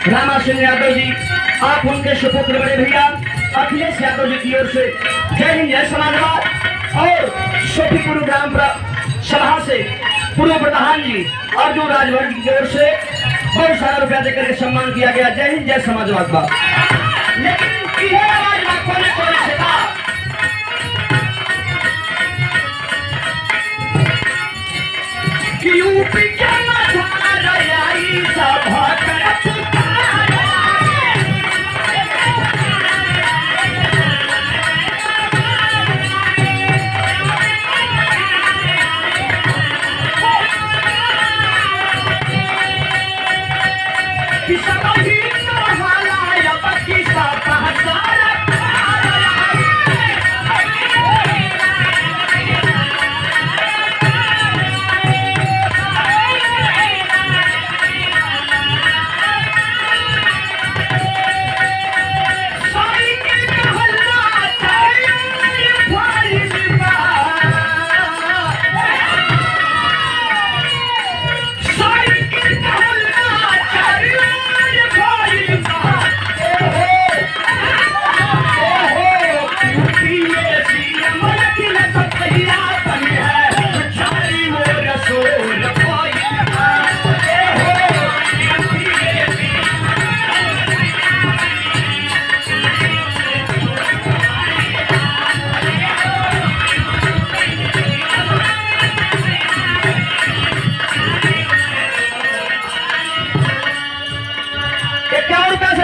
रामा सिंह यादव जी, आप उनके सुपुत्र बड़े भैया अखिलेश यादव जी की ओर से जय हिंद जय समाजवाद। और सोफीपुर ग्राम सभा से पूर्व प्रधान जी अर्जुन राजभर जी की ओर से बहुत सारा रुपया देकर के सम्मान किया गया। जय हिंद जय समाजवाद बा। लेकिन ये आवाज ना कोने कोने से था कि यूपी के आई सभा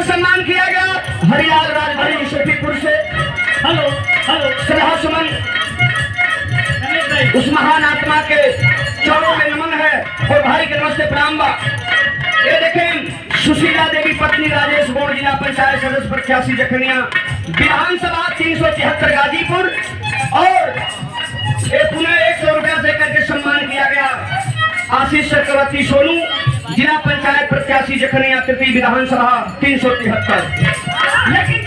सम्मान किया गया। हरियाल राजभरी शफीपुर से हेलो हेलो सलाह सुमन उस महान आत्मा के चरणों में नमन है और भाई के नमस्ते प्रणाम बा। ये देखें सुशीला देवी पत्नी राजेश बोर्ड जिला पंचायत सदस्य प्रत्याशी जखनिया विधानसभा 373 गाजीपुर और ये पुनः 100 रुपया देकर के सम्मान किया गया। आशीष चक्रवर्ती सोनू जिला पंचायत प्रत्याशी जखनिया तृतीय विधानसभा 373। लेकिन